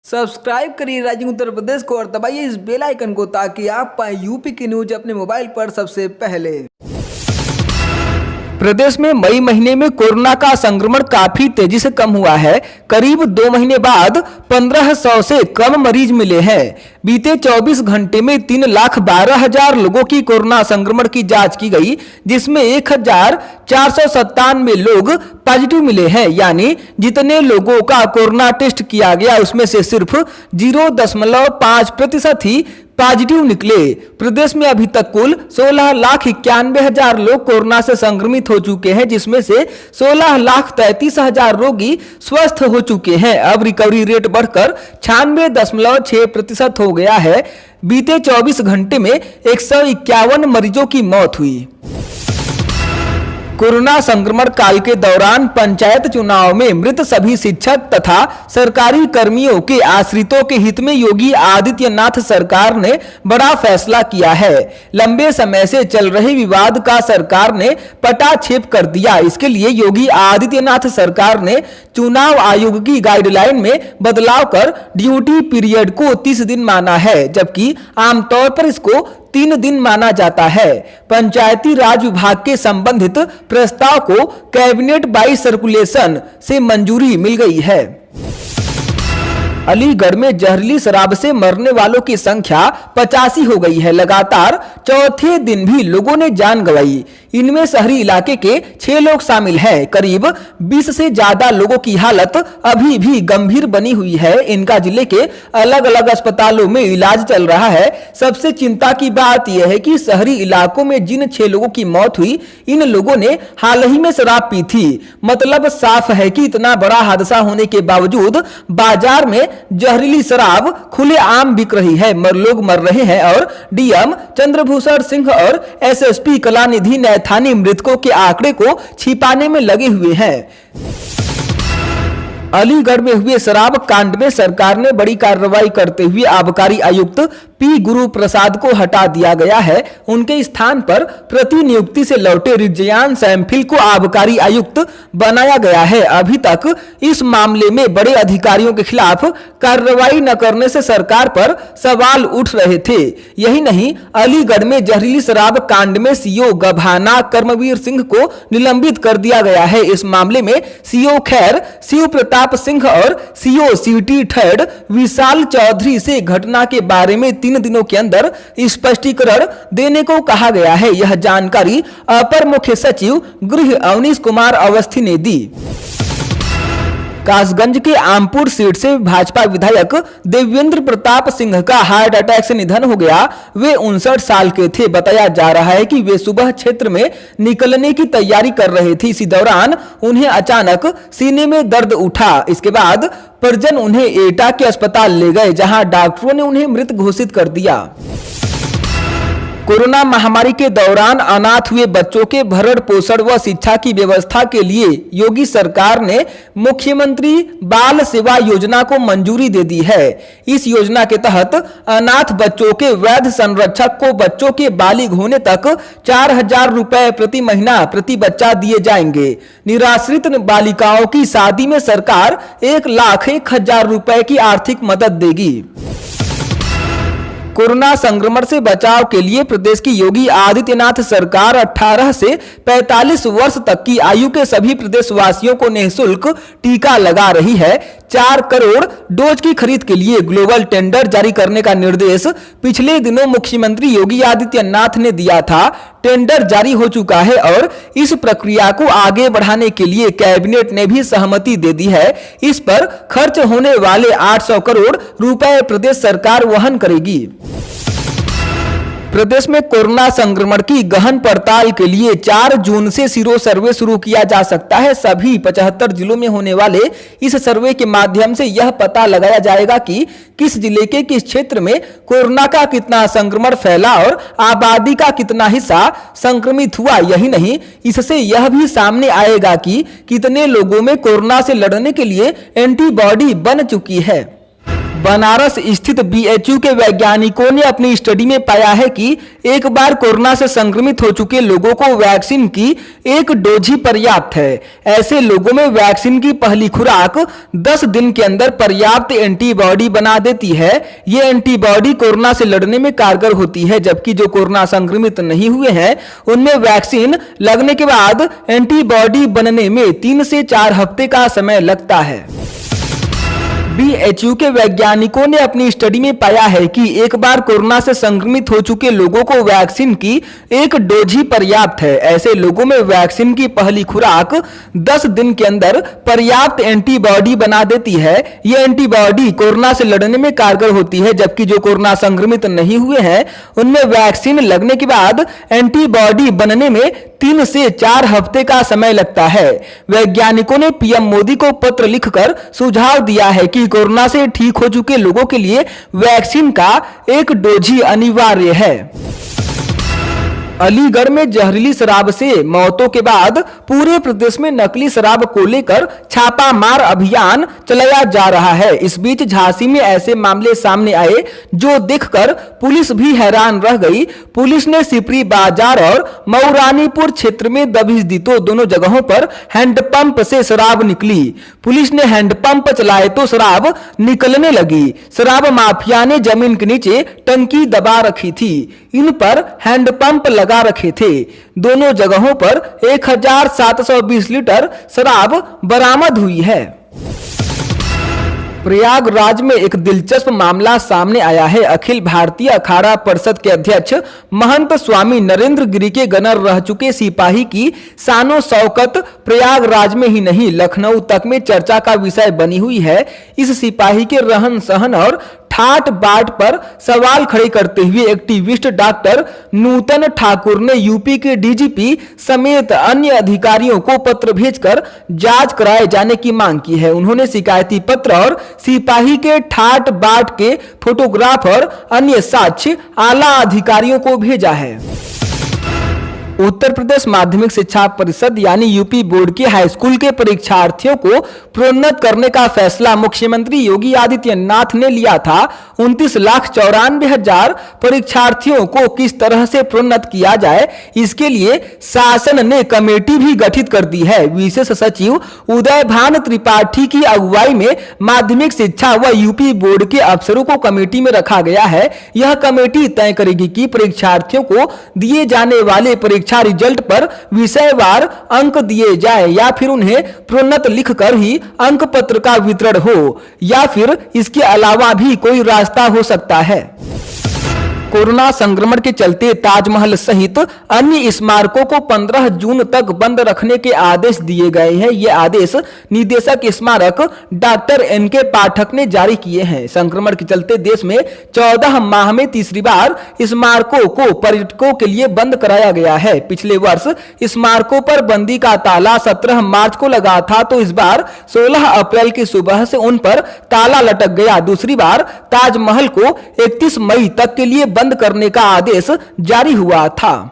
Subscribe करिए rising Uttar Pradesh को और दबाइए इस बेल आइकन को ताकि आप पाएं यूपी की न्यूज अपने मोबाइल पर सबसे पहले। प्रदेश में मई महीने में कोरोना का संक्रमण काफी तेजी से कम हुआ है। करीब 2 महीने बाद 1500 से कम मरीज मिले हैं। बीते 24 घंटे में 3,12,000 लोगों की कोरोना संक्रमण की जांच की गई, जिसमें 1,497 लोग पॉजिटिव मिले हैं। यानी जितने लोगों का कोरोना टेस्ट किया गया उसमें से सिर्फ 0.5% ही पॉजिटिव निकले। प्रदेश में अभी तक कुल 16,91,000 लोग कोरोना से संक्रमित हो चुके हैं, जिसमें से 16,33,000 रोगी स्वस्थ हो चुके हैं। अब रिकवरी रेट बढ़कर 96.6% हो गया है। बीते 24 घंटे में 151 मरीजों की मौत हुई। कोरोना संक्रमण काल के दौरान पंचायत चुनाव में मृत सभी शिक्षक तथा सरकारी कर्मियों के आश्रितों के हित में योगी आदित्यनाथ सरकार ने बड़ा फैसला किया है। लंबे समय से चल रहे विवाद का सरकार ने पटाक्षेप कर दिया। इसके लिए योगी आदित्यनाथ सरकार ने चुनाव आयोग की गाइडलाइन में बदलाव कर ड्यूटी पीरियड को 30 दिन माना है, जबकि आमतौर पर इसको 3 दिन माना जाता है। पंचायती राज विभाग के संबंधित प्रस्ताव को कैबिनेट बाई सर्कुलेशन से मंजूरी मिल गई है। अलीगढ़ में जहरीली शराब से मरने वालों की संख्या 85 हो गई है। लगातार चौथे दिन भी लोगों ने जान गंवाई। इनमें शहरी इलाके के 6 लोग शामिल हैं। करीब 20 से ज्यादा लोगों की हालत अभी भी गंभीर बनी हुई है। इनका जिले के अलग अलग अस्पतालों में इलाज चल रहा है। सबसे चिंता की बात यह है कि शहरी इलाकों में जिन 6 लोगों की मौत हुई, इन लोगों ने हाल ही में शराब पी थी। मतलब साफ है कि इतना बड़ा हादसा होने के बावजूद बाजार में जहरीली शराब खुलेआम बिक रही है। लोग मर रहे हैं और डीएम चंद्रभूषण सिंह और एसएसपी कलानिधि नैथानी मृतकों के आंकड़े को छिपाने में लगे हुए हैं। अलीगढ़ में हुए शराब कांड में सरकार ने बड़ी कार्रवाई करते हुए आबकारी आयुक्त पी गुरु प्रसाद को हटा दिया गया है। उनके स्थान पर प्रतिनियुक्ति से लौटे रिजयान सैमफिल को आबकारी आयुक्त बनाया गया है। अभी तक इस मामले में बड़े अधिकारियों के खिलाफ कार्रवाई न करने से सरकार पर सवाल उठ रहे थे। यही नहीं, अलीगढ़ में जहरीली शराब कांड में सीओ गभाना कर्मवीर सिंह को निलंबित कर दिया गया है। इस मामले में सीओ खैर शिव प्रताप सिंह और सीओ सिटी थर्ड विशाल चौधरी से घटना के बारे में 3 दिनों के अंदर स्पष्टीकरण देने को कहा गया है। यह जानकारी अपर मुख्य सचिव गृह अवनीश कुमार अवस्थी ने दी। कासगंज के आमपुर सीट से भाजपा विधायक देवेंद्र प्रताप सिंह का हार्ट अटैक से निधन हो गया। वे 59 साल के थे। बताया जा रहा है कि वे सुबह क्षेत्र में निकलने की तैयारी कर रहे थे। इसी दौरान उन्हें अचानक सीने में दर्द उठा। इसके बाद परिजन उन्हें एटा के अस्पताल ले गए, जहां डॉक्टरों ने उन्हें मृत घोषित कर दिया। कोरोना महामारी के दौरान अनाथ हुए बच्चों के भरण पोषण व शिक्षा की व्यवस्था के लिए योगी सरकार ने मुख्यमंत्री बाल सेवा योजना को मंजूरी दे दी है। इस योजना के तहत अनाथ बच्चों के वैध संरक्षक को बच्चों के बालिग होने तक 4,000 रुपए प्रति महीना प्रति बच्चा दिए जाएंगे। निराश्रित बालिकाओं की शादी में सरकार 1,01,000 रुपए की आर्थिक मदद देगी। कोरोना संक्रमण से बचाव के लिए प्रदेश की योगी आदित्यनाथ सरकार 18 से 45 वर्ष तक की आयु के सभी प्रदेशवासियों को निःशुल्क टीका लगा रही है। 4 करोड़ डोज की खरीद के लिए ग्लोबल टेंडर जारी करने का निर्देश पिछले दिनों मुख्यमंत्री योगी आदित्यनाथ ने दिया था। टेंडर जारी हो चुका है और इस प्रक्रिया को आगे बढ़ाने के लिए कैबिनेट ने भी सहमति दे दी है। इस पर खर्च होने वाले 800 करोड़ रुपए प्रदेश सरकार वहन करेगी। प्रदेश में कोरोना संक्रमण की गहन पड़ताल के लिए 4 जून से सीरो सर्वे शुरू किया जा सकता है। सभी 75 जिलों में होने वाले इस सर्वे के माध्यम से यह पता लगाया जाएगा कि किस जिले के किस क्षेत्र में कोरोना का कितना संक्रमण फैला और आबादी का कितना हिस्सा संक्रमित हुआ। यही नहीं, इससे यह भी सामने आएगा कि कितने लोगों में कोरोना से लड़ने के लिए एंटीबॉडी बन चुकी है। बनारस स्थित बीएचयू के वैज्ञानिकों ने अपनी स्टडी में पाया है कि एक बार कोरोना से संक्रमित हो चुके लोगों को वैक्सीन की एक डोज ही पर्याप्त है। ऐसे लोगों में वैक्सीन की पहली खुराक 10 दिन के अंदर पर्याप्त एंटीबॉडी बना देती है। ये एंटीबॉडी कोरोना से लड़ने में कारगर होती है, जबकि जो कोरोना संक्रमित नहीं हुए हैं उनमें वैक्सीन लगने के बाद एंटीबॉडी बनने में 3 से 4 हफ्ते का समय लगता है। बीएचयू के वैज्ञानिकों ने अपनी स्टडी में पाया है कि एक बार कोरोना से संक्रमित हो चुके लोगों को वैक्सीन की एक डोज ही पर्याप्त है। ऐसे लोगों में वैक्सीन की पहली खुराक 10 दिन के अंदर पर्याप्त एंटीबॉडी बना देती है। ये एंटीबॉडी कोरोना से लड़ने में कारगर होती है, जबकि जो कोरोना संक्रमित नहीं हुए हैं उनमें वैक्सीन लगने के बाद एंटीबॉडी बनने में 3 से 4 हफ्ते का समय लगता है। वैज्ञानिकों ने पीएम मोदी को पत्र लिखकर सुझाव दिया है कि कोरोना से ठीक हो चुके लोगों के लिए वैक्सीन का एक डोज ही अनिवार्य है। अलीगढ़ में जहरीली शराब से मौतों के बाद पूरे प्रदेश में नकली शराब को लेकर छापामार अभियान चलाया जा रहा है। इस बीच झांसी में ऐसे मामले सामने आए जो देखकर पुलिस भी हैरान रह गई। पुलिस ने सिपरी बाजार और मऊरानीपुर क्षेत्र में दबिश दी तो दोनों जगहों पर हैंडपंप से शराब निकली। पुलिस ने हैंडपंप चलाए तो शराब निकलने लगी। शराब माफिया ने जमीन के नीचे टंकी दबा रखी थी, इन पर हैंडपंप लगा रखे थे। दोनों जगहों पर 1720 लीटर शराब बरामद हुई है। प्रयागराज में एक दिलचस्प मामला सामने आया है। अखिल भारतीय अखाड़ा परिषद के अध्यक्ष महंत स्वामी नरेंद्र गिरी के गनर रह चुके सिपाही की शानो शौकत प्रयागराज में ही नहीं लखनऊ तक में चर्चा का विषय बनी हुई है। इस सिपाही के रहन सहन और ठाट बाट पर सवाल खड़े करते हुए एक्टिविस्ट डॉक्टर नूतन ठाकुर ने यूपी के डीजीपी समेत अन्य अधिकारियों को पत्र भेजकर जांच कराए जाने की मांग की है। उन्होंने शिकायती पत्र और सिपाही के ठाट बाट के फोटोग्राफ और अन्य साक्ष्य आला अधिकारियों को भेजा है। उत्तर प्रदेश माध्यमिक शिक्षा परिषद यानी यूपी बोर्ड के हाई स्कूल के परीक्षार्थियों को प्रोन्नत करने का फैसला मुख्यमंत्री योगी आदित्यनाथ ने लिया था। 29,94,000 परीक्षार्थियों को किस तरह से प्रोन्नत किया जाए, इसके लिए शासन ने कमेटी भी गठित कर दी है। विशेष सचिव उदयभान त्रिपाठी की अगुवाई में माध्यमिक शिक्षा व यूपी बोर्ड के अफसरों को कमेटी में रखा गया है। यह कमेटी तय करेगी कि परीक्षार्थियों को दिए जाने वाले परीक्षा रिजल्ट पर विषयवार अंक दिए जाए या फिर उन्हें प्रोन्नत लिखकर ही अंक पत्र का वितरण हो, या फिर इसके अलावा भी कोई रास्ता हो सकता है। कोरोना संक्रमण के चलते ताजमहल सहित अन्य स्मारकों को 15 जून तक बंद रखने के आदेश दिए गए हैं। ये आदेश निदेशक स्मारक डॉक्टर एनके पाठक ने जारी किए हैं। संक्रमण के चलते देश में 14 माह में तीसरी बार स्मारकों को पर्यटकों के लिए बंद कराया गया है। पिछले वर्ष स्मारकों पर बंदी का ताला 17 मार्च को लगा था, तो इस बार 16 अप्रैल की सुबह से उन पर ताला लटक गया। दूसरी बार ताजमहल को 31 मई तक के लिए बंद करने का आदेश जारी हुआ था।